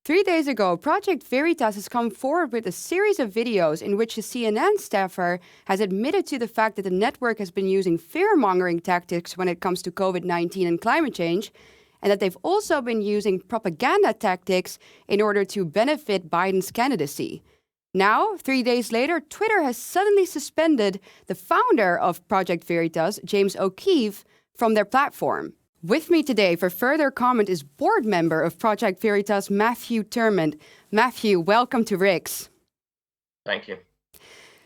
3 days ago, Project Veritas has come forward with a series of videos in which a CNN staffer has admitted to the fact that the network has been using fear-mongering tactics when it comes to COVID-19 and climate change, and that they've also been using propaganda tactics in order to benefit Biden's candidacy. Now, 3 days later, Twitter has suddenly suspended the founder of Project Veritas, James O'Keefe, from their platform. With me today for further comment is board member of Project Veritas, Matthew Thurmond. Matthew, welcome to Rick's. Thank you.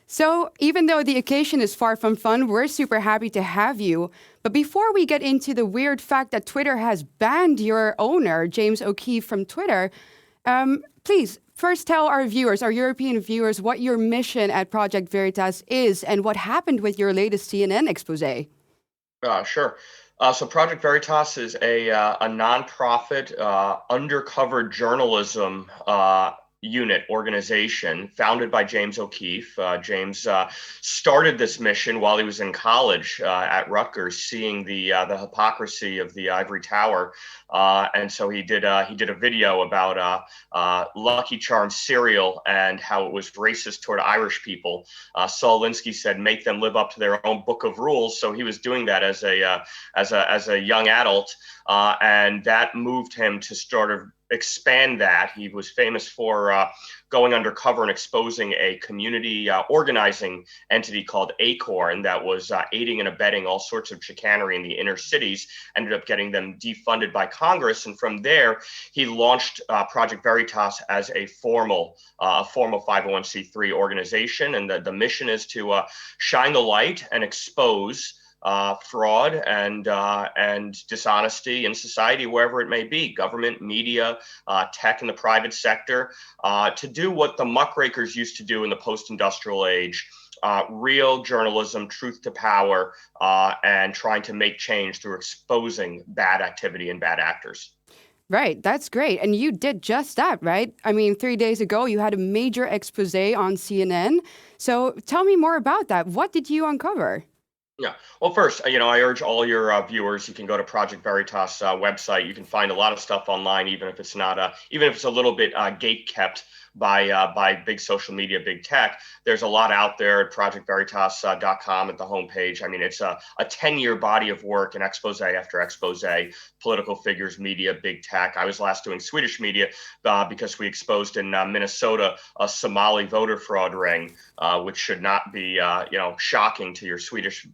So, even though the occasion is far from fun, we're super happy to have you. But before we get into the weird fact that Twitter has banned your owner, James O'Keefe, from Twitter, please first tell our viewers, our European viewers, what your mission at Project Veritas is and what happened with your latest CNN expose. Sure. So Project Veritas is a nonprofit undercover journalism organization founded by James O'Keefe. James started this mission while he was in college at Rutgers, seeing the hypocrisy of the ivory tower, and so he did a video about Lucky Charms cereal and how it was racist toward Irish people. Saul Alinsky said, "Make them live up to their own book of rules." So he was doing that as a young adult, and that moved him to sort of expand that. He was famous for going undercover and exposing a community organizing entity called Acorn that was aiding and abetting all sorts of chicanery in the inner cities, ended up getting them defunded by Congress. And from there, he launched Project Veritas as a formal 501c3 organization. And the mission is to shine the light and expose fraud and dishonesty in society, wherever it may be, government, media, tech, and the private sector, to do what the muckrakers used to do in the post-industrial age, real journalism, truth to power, and trying to make change through exposing bad activity and bad actors. Right, that's great. And you did just that, right? I mean, 3 days ago, you had a major expose on CNN. So tell me more about that. What did you uncover? Yeah. Well, first, I urge all your viewers. You can go to Project Veritas website. You can find a lot of stuff online, even if it's not, even if it's a little bit gate kept by big social media, big tech. There's a lot out there at projectveritas.com at the homepage. I mean, it's a 10-year body of work, and expose after expose, political figures, media, big tech. I was last doing Swedish media because we exposed in Minnesota a Somali voter fraud ring, which should not be, shocking to your Swedish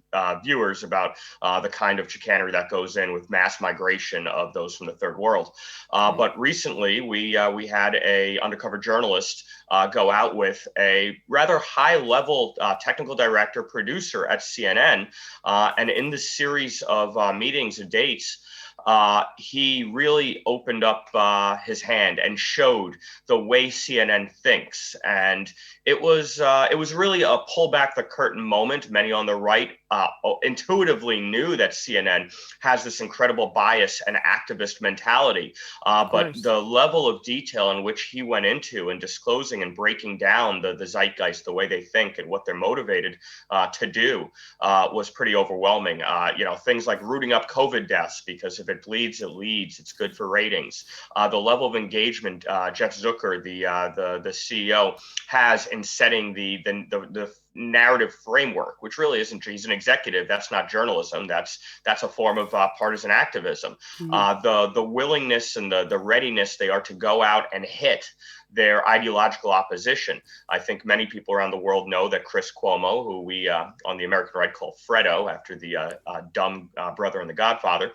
viewers about the kind of chicanery that goes in with mass migration of those from the third world. But recently, we had a undercover journalist go out with a rather high-level technical director, producer at CNN, and in the series of meetings and dates, he really opened up his hand and showed the way CNN thinks, and it was really a pull back the curtain moment. Many on the right intuitively knew that CNN has this incredible bias and activist mentality, but the level of detail in which he went into and disclosing and breaking down the zeitgeist, the way they think and what they're motivated to do, was pretty overwhelming. Things like rooting up COVID deaths because if it bleeds, it leads. It's good for ratings. The level of engagement Jeff Zucker, the CEO, has in setting the narrative framework, which really isn't. He's an executive. That's not journalism. That's a form of partisan activism. Mm-hmm. The willingness and the readiness they are to go out and hit their ideological opposition. I think many people around the world know that Chris Cuomo, who we on the American right call Fredo, after the dumb brother in The Godfather,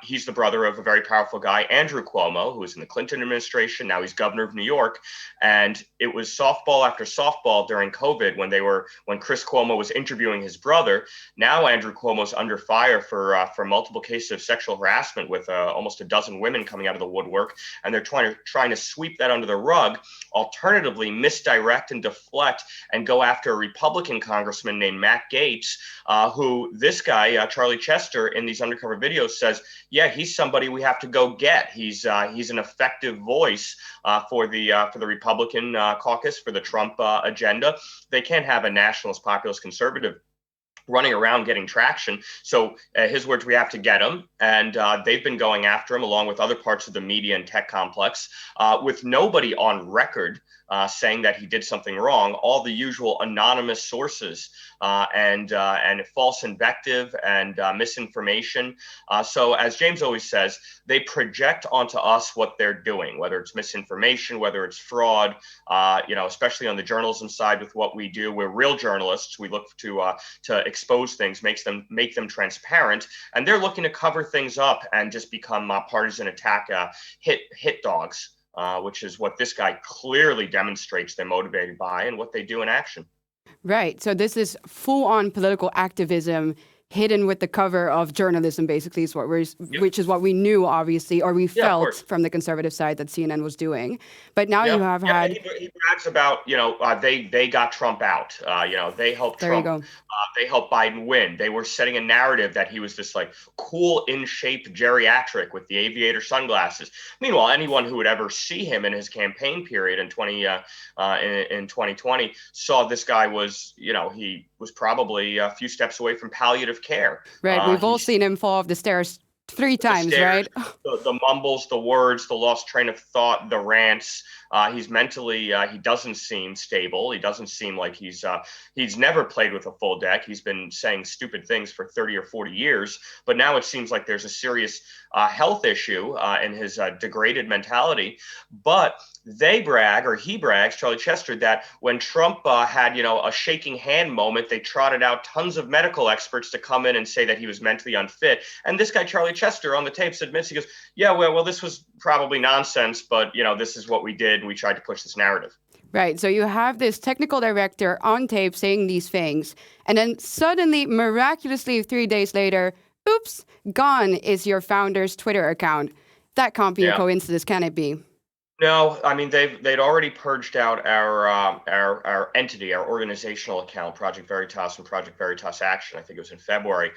he's the brother of a very powerful guy, Andrew Cuomo, who was in the Clinton administration. Now he's governor of New York. And it was softball after softball during COVID when Chris Cuomo was interviewing his brother. Now Andrew Cuomo's under fire for multiple cases of sexual harassment, with almost a dozen women coming out of the woodwork, and they're trying to sweep that under the rug. Alternatively, misdirect and deflect and go after a Republican congressman named Matt Gaetz, who this guy Charlie Chester in these undercover videos says, yeah, he's somebody we have to go get. He's an effective voice for the Republican caucus, for the Trump agenda. They can't have a nationalist, populist, conservative running around getting traction. So his words, we have to get him. And they've been going after him along with other parts of the media and tech complex with nobody on record saying that he did something wrong. All the usual anonymous sources and false invective and misinformation. So as James always says, they project onto us what they're doing, whether it's misinformation, whether it's fraud, especially on the journalism side with what we do. We're real journalists. We look to expose things, make them transparent, and they're looking to cover things up and just become partisan attack hit dogs, which is what this guy clearly demonstrates they're motivated by and what they do in action. Right. So this is full-on political activism hidden with the cover of journalism, basically, is which is what we knew, obviously, or we felt from the conservative side that CNN was doing. But now you have had... He brags about, they got Trump out. They helped Trump. They helped Biden win. They were setting a narrative that he was this like cool, in shape geriatric with the aviator sunglasses. Meanwhile, anyone who would ever see him in his campaign period in 2020 saw this guy was, he was probably a few steps away from palliative care. Right. We've all seen him fall off the stairs 3 times, right? The mumbles, the words, the lost train of thought, the rants. He's mentally, he doesn't seem stable. He doesn't seem like he's never played with a full deck. He's been saying stupid things for 30 or 40 years, but now it seems like there's a serious health issue in his degraded mentality. But they brag, or he brags, Charlie Chester, that when Trump had, a shaking hand moment, they trotted out tons of medical experts to come in and say that he was mentally unfit. And this guy, Charlie Chester, on the tapes admits, he goes, yeah, well, this was probably nonsense, but, this is what we did. And we tried to push this narrative. Right. So you have this technical director on tape saying these things. And then suddenly, miraculously, 3 days later, oops, gone is your founder's Twitter account. That can't be a coincidence, can it be? No, I mean they'd already purged out our entity, our organizational account, Project Veritas and Project Veritas Action. I think it was in February,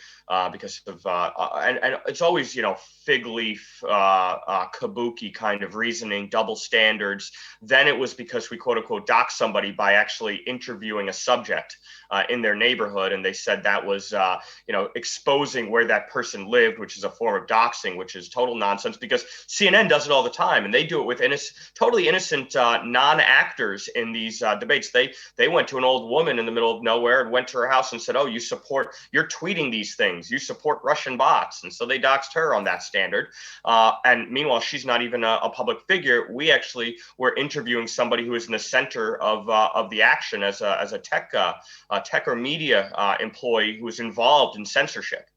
because of and it's always fig leaf kabuki kind of reasoning, double standards. Then it was because we quote unquote doxed somebody by actually interviewing a subject in their neighborhood, and they said that was exposing where that person lived, which is a form of doxing, which is total nonsense because CNN does it all the time, and they do it with totally innocent non-actors in these debates. They went to an old woman in the middle of nowhere and went to her house and said, "Oh, you're tweeting these things. You support Russian bots," and so they doxed her on that standard. And meanwhile, she's not even a public figure. We actually were interviewing somebody who is in the center of the action as a tech or media employee who was involved in censorship.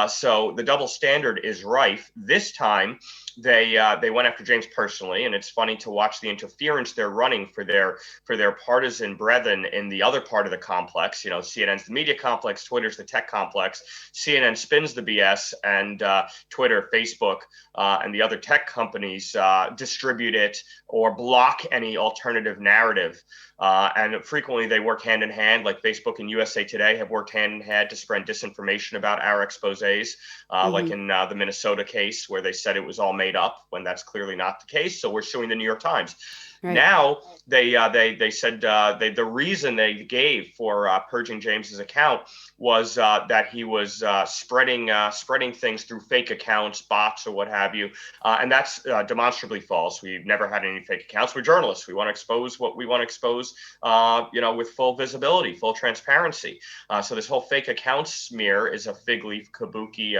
So the double standard is rife. This time, they went after James personally, and it's funny to watch the interference they're running for their partisan brethren in the other part of the complex. CNN's the media complex, Twitter's the tech complex. CNN spins the BS, and Twitter, Facebook, and the other tech companies distribute it or block any alternative narrative. And frequently they work hand in hand, like Facebook and USA Today have worked hand in hand to spread disinformation about our exposés, like in the Minnesota case where they said it was all made up when that's clearly not the case. So we're suing the New York Times. Right. Now they said the reason they gave for purging James's account was that he was spreading things through fake accounts, bots, or what have you, and that's demonstrably false. We've never had any fake accounts. We're journalists. We want to expose what we want to expose, with full visibility, full transparency. So this whole fake account smear is a fig leaf kabuki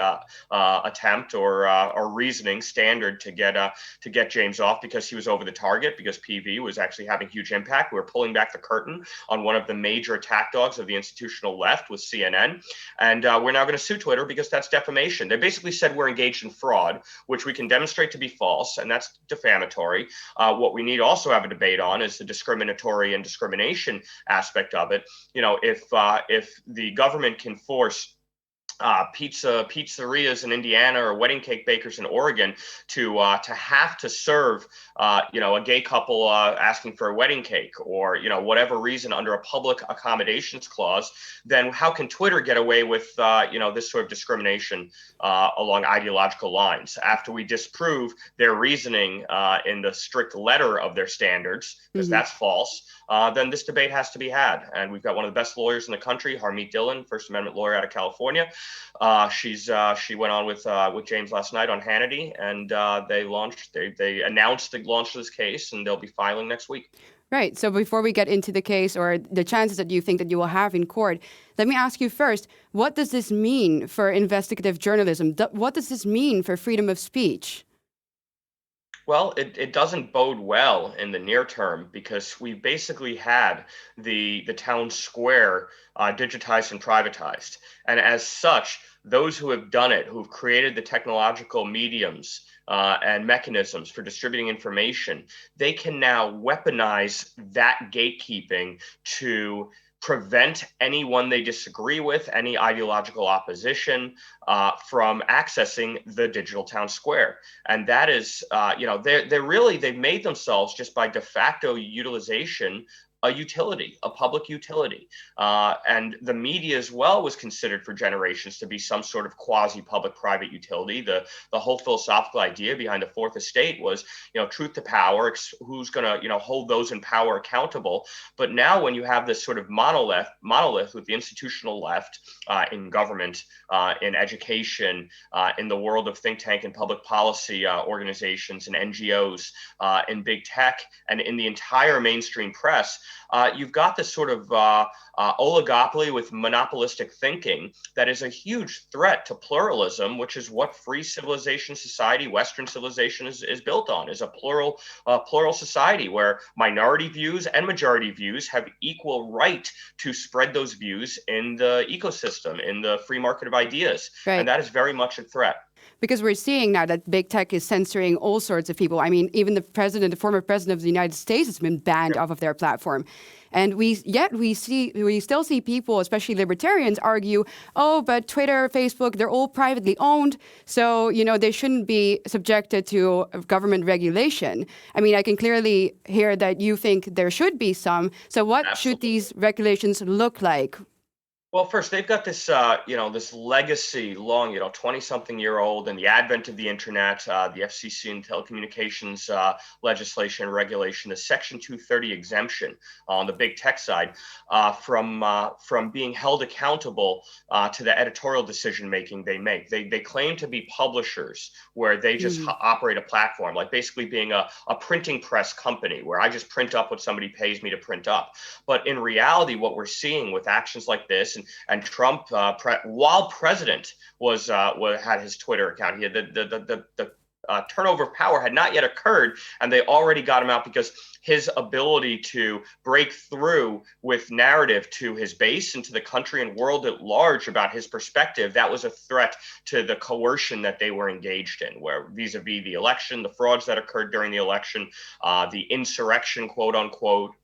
attempt or reasoning standard to get James off because he was over the target, because PV was actually having huge impact. We were pulling back the curtain on one of the major attack dogs of the institutional left with CNN. And we're now going to sue Twitter because that's defamation. They basically said we're engaged in fraud, which we can demonstrate to be false, and that's defamatory. What we need to also have a debate on is the discriminatory and discrimination aspect of it. If the government can force pizzerias in Indiana or wedding cake bakers in Oregon to have to serve a gay couple asking for a wedding cake, or whatever reason under a public accommodations clause, then how can Twitter get away with this sort of discrimination along ideological lines after we disprove their reasoning in the strict letter of their standards, because Hmm. that's false. Then this debate has to be had. And we've got one of the best lawyers in the country, Harmeet Dillon, First Amendment lawyer out of California. She went on with James last night on Hannity, and they announced the launch of this case, and they'll be filing next week. Right. So before we get into the case or the chances that you think that you will have in court, let me ask you first, what does this mean for investigative journalism? What does this mean for freedom of speech? Well, it doesn't bode well in the near term because we basically had the town square digitized and privatized. And as such, those who have done it, who've created the technological mediums and mechanisms for distributing information, they can now weaponize that gatekeeping to prevent anyone they disagree with, any ideological opposition, from accessing the digital town square. And that is, they've made themselves, just by de facto utilization, a utility, a public utility. And the media as well was considered for generations to be some sort of quasi-public private utility. The whole philosophical idea behind the Fourth Estate was, truth to power, who's going to, hold those in power accountable. But now when you have this sort of monolith with the institutional left in government, in education, in the world of think tank and public policy organizations and NGOs, in big tech, and in the entire mainstream press, you've got this sort of oligopoly with monopolistic thinking that is a huge threat to pluralism, which is what free civilization society, Western civilization, is built on, is a plural society where minority views and majority views have equal right to spread those views in the ecosystem, in the free market of ideas. And Right. that is very much a threat. Because we're seeing now that big tech is censoring all sorts of people. I mean, even the former president of the United States has been banned off of their platform. And we still see people, especially libertarians, argue, oh, but Twitter, Facebook, they're all privately owned. So, they shouldn't be subjected to government regulation. I mean, I can clearly hear that you think there should be some. So what should Absolutely. these regulations look like? Well, first, they've got this, this legacy, long, 20-something-year-old, and the advent of the internet, the FCC and telecommunications legislation and regulation, the Section 230 exemption on the big tech side, from being held accountable to the editorial decision making they make. They claim to be publishers, where they just Mm. operate a platform, like basically being a printing press company, where I just print up what somebody pays me to print up. But in reality, what we're seeing with actions like this, and Trump, while president, had his Twitter account. He had the turnover of power had not yet occurred, and they already got him out because his ability to break through with narrative to his base and to the country and world at large about his perspective, that was a threat to the coercion that they were engaged in, where vis-a-vis the election, the frauds that occurred during the election, the insurrection, quote unquote,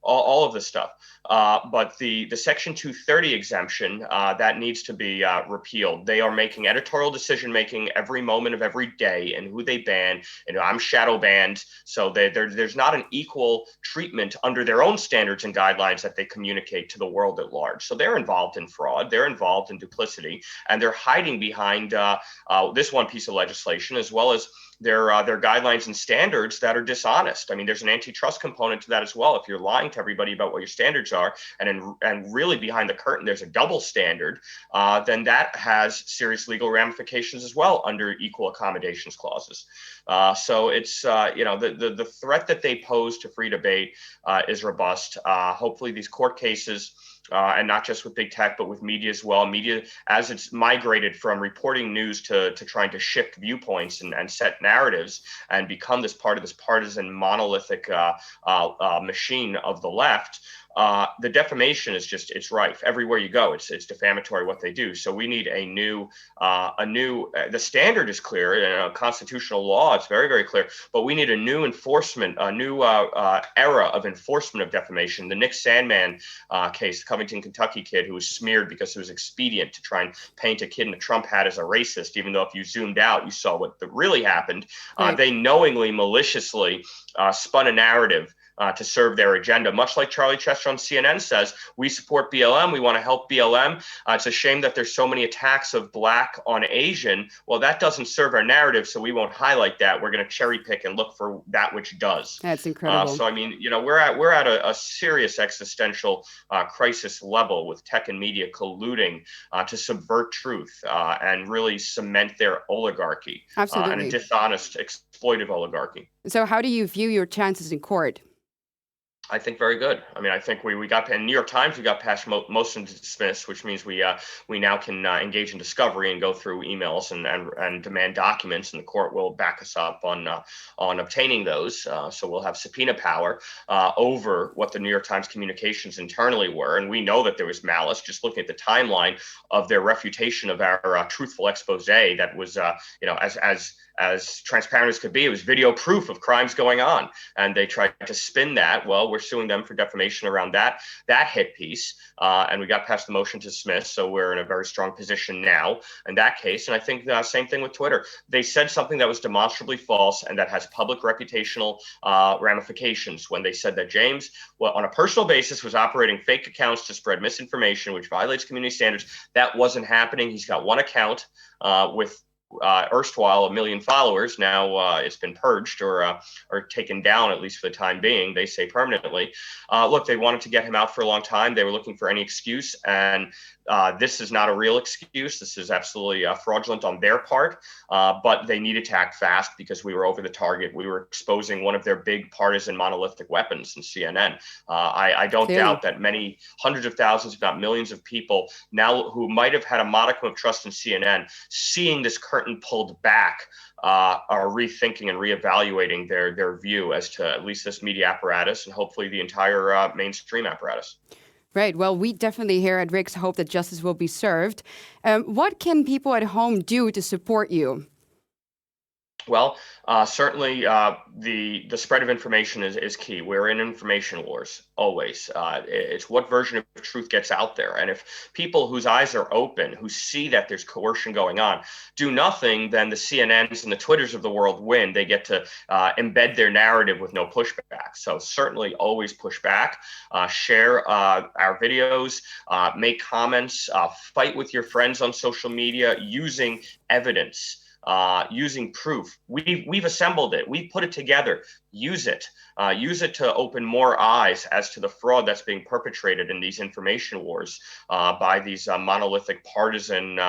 all of this stuff. But the Section 230 exemption, that needs to be repealed. They are making editorial decision making every moment of every day, and who they ban. And I'm shadow banned, so there's not an equal treatment under their own standards and guidelines that they communicate to the world at large. So they're involved in fraud, they're involved in duplicity, and they're hiding behind this one piece of legislation, as well as their guidelines and standards that are dishonest. I mean, there's an antitrust component to that as well. If you're lying to everybody about what your standards are, and really behind the curtain there's a double standard, then that has serious legal ramifications as well under equal accommodations clauses. So it's the threat that they pose to free debate is robust. Hopefully, these court cases. And not just with big tech, but with media as well. Media, as it's migrated from reporting news to trying to shift viewpoints and set narratives and become this part of this partisan monolithic machine of the left, the defamation is just, it's rife everywhere you go. It's defamatory what they do. So we need the standard is clear in constitutional law. It's very, very clear, but we need a new enforcement, a new era of enforcement of defamation. The Nick Sandmann case, the Covington, Kentucky kid who was smeared because it was expedient to try and paint a kid in a Trump hat as a racist, even though if you zoomed out, you saw what really happened. Right. They knowingly, maliciously spun a narrative to serve their agenda, much like Charlie Chester on CNN says, we support BLM, we want to help BLM. It's a shame that there's so many attacks of Black on Asian. Well, that doesn't serve our narrative, so we won't highlight that. We're going to cherry pick and look for that which does. That's incredible. So, I mean, we're at a serious existential crisis level with tech and media colluding to subvert truth and really cement their oligarchy. Absolutely. And a dishonest, exploitive oligarchy. So how do you view your chances in court? I think very good. I mean, I think we got in New York Times, we got past motion to dismiss, which means we now can engage in discovery and go through emails and demand documents, and the court will back us up on obtaining those. So we'll have subpoena power over what the New York Times communications internally were, and we know that there was malice. Just looking at the timeline of their refutation of our truthful expose, that was as transparent as could be. It was video proof of crimes going on, and they tried to spin that. Well, we're suing them for defamation around that hit piece, and we got past the motion to dismiss, so we're in a very strong position now in that case. And I think the same thing with Twitter. They said something that was demonstrably false and that has public reputational ramifications when they said that James, well, on a personal basis, was operating fake accounts to spread misinformation, which violates community standards. That wasn't happening. He's got one account with erstwhile 1 million followers. Now it's been purged or taken down, at least for the time being. They say permanently. Look, they wanted to get him out for a long time. They were looking for any excuse, and this is not a real excuse. This is absolutely fraudulent on their part, but they needed to act fast because we were over the target. We were exposing one of their big partisan monolithic weapons in CNN. I don't doubt that many hundreds of thousands, if not millions of people now who might have had a modicum of trust in CNN, seeing this curtain pulled back, are rethinking and reevaluating their view as to at least this media apparatus and hopefully the entire mainstream apparatus. Right. Well, we definitely here at RIX hope that justice will be served. What can people at home do to support you? Well, certainly the spread of information is key. We're in information wars, always. It's what version of truth gets out there. And if people whose eyes are open, who see that there's coercion going on, do nothing, then the CNNs and the Twitters of the world win. They get to embed their narrative with no pushback. So certainly always push back, share our videos, make comments, fight with your friends on social media using evidence. Using proof. We've assembled it. We put it together. Use it. Use it to open more eyes as to the fraud that's being perpetrated in these information wars by these monolithic partisan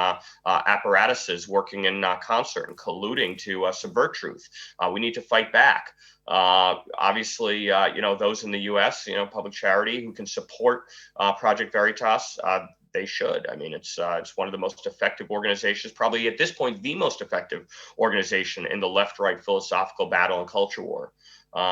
apparatuses working in concert and colluding to subvert truth. We need to fight back. Obviously, those in the U.S., public charity who can support Project Veritas, they should. I mean, it's one of the most effective organizations, probably at this point, the most effective organization in the left-right philosophical battle and culture war.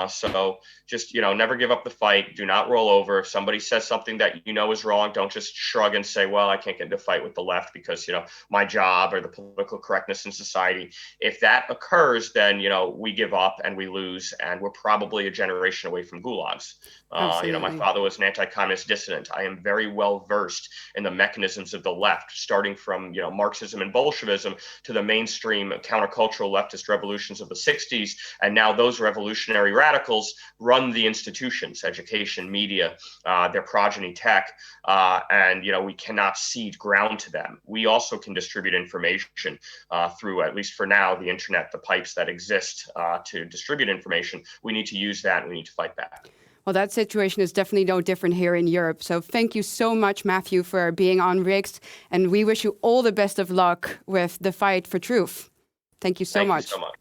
So just, never give up the fight. Do not roll over. If somebody says something that is wrong, don't just shrug and say, well, I can't get into a fight with the left because, my job or the political correctness in society. If that occurs, then, we give up and we lose, and we're probably a generation away from gulags. My father was an anti-communist dissident. I am very well versed in the mechanisms of the left, starting from, Marxism and Bolshevism to the mainstream countercultural leftist revolutions of the 60s. And now those revolutionary radicals run the institutions, education, media, their progeny tech, and we cannot cede ground to them. We also can distribute information through, at least for now, the internet, the pipes that exist to distribute information. We need to use that, and we need to fight back. Well, that situation is definitely no different here in Europe. So thank you so much, Matthew, for being on RIX, and we wish you all the best of luck with the fight for truth. Thank you so much. Thank you so much.